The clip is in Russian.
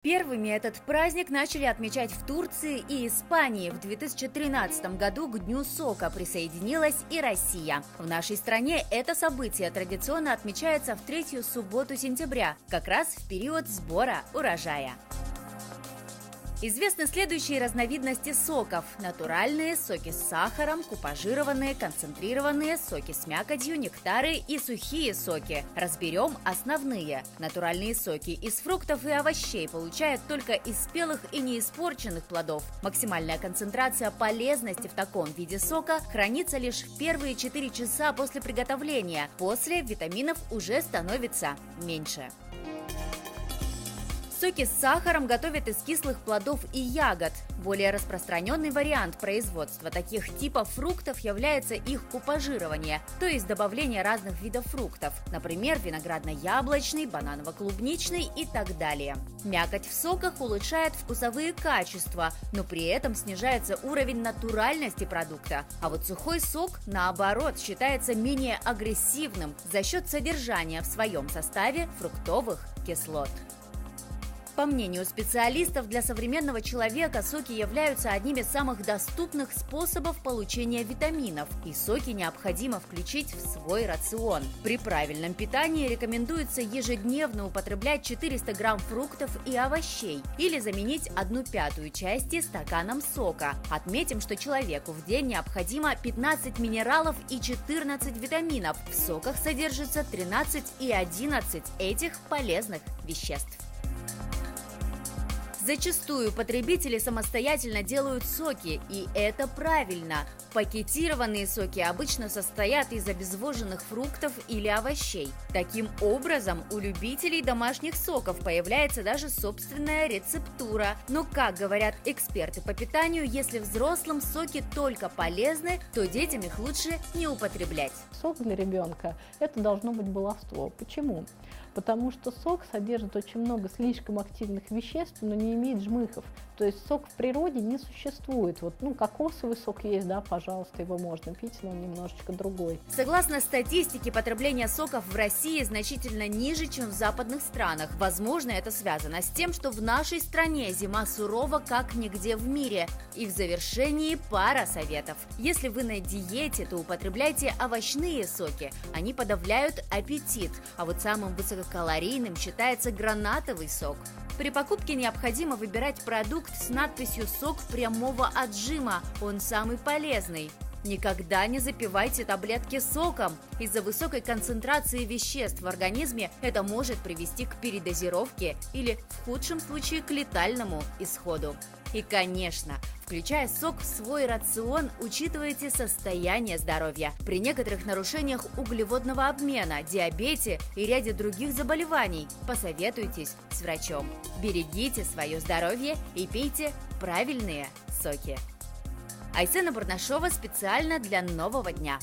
Первыми этот праздник начали отмечать в Турции и Испании. В 2013 году к Дню сока присоединилась и Россия. В нашей стране это событие традиционно отмечается в третью субботу сентября, как раз в период сбора урожая. Известны следующие разновидности соков: натуральные, соки с сахаром, купажированные, концентрированные, соки с мякотью, нектары и сухие соки. Разберем основные. Натуральные соки из фруктов и овощей получают только из спелых и неиспорченных плодов. Максимальная концентрация полезности в таком виде сока хранится лишь в первые 4 часа после приготовления. После витаминов уже становится меньше. Соки с сахаром готовят из кислых плодов и ягод. Более распространенный вариант производства таких типов фруктов является их купажирование, то есть добавление разных видов фруктов, например, виноградно-яблочный, бананово-клубничный и так далее. Мякоть в соках улучшает вкусовые качества, но при этом снижается уровень натуральности продукта. А вот сухой сок, наоборот, считается менее агрессивным за счет содержания в своем составе фруктовых кислот. По мнению специалистов, для современного человека соки являются одним из самых доступных способов получения витаминов, и соки необходимо включить в свой рацион. При правильном питании рекомендуется ежедневно употреблять 400 грамм фруктов и овощей или заменить 1/5 части стаканом сока. Отметим, что человеку в день необходимо 15 минералов и 14 витаминов. В соках содержится 13 и 11 этих полезных веществ. Зачастую потребители самостоятельно делают соки, и это правильно. Пакетированные соки обычно состоят из обезвоженных фруктов или овощей. Таким образом, у любителей домашних соков появляется даже собственная рецептура. Но, как говорят эксперты по питанию, если взрослым соки только полезны, то детям их лучше не употреблять. Сок для ребенка – это должно быть баловство. Почему? Потому что сок содержит очень много слишком активных веществ, но не имеет жмыхов. То есть сок в природе не существует. Кокосовый сок есть, да, пожалуйста, его можно пить, но он немножечко другой. Согласно статистике, потребление соков в России значительно ниже, чем в западных странах. Возможно, это связано с тем, что в нашей стране зима сурова как нигде в мире. И в завершении пара советов. Если вы на диете, то употребляйте овощные соки. Они подавляют аппетит. А вот самым высококалорийным считается гранатовый сок. При покупке необходимо выбирать продукт с надписью «Сок прямого отжима». Он самый полезный. Никогда не запивайте таблетки соком. Из-за высокой концентрации веществ в организме это может привести к передозировке или, в худшем случае, к летальному исходу. И, конечно, включая сок в свой рацион, учитывайте состояние здоровья. При некоторых нарушениях углеводного обмена, диабете и ряде других заболеваний посоветуйтесь с врачом. Берегите свое здоровье и пейте правильные соки. Айсена Барнашова специально для «Нового дня».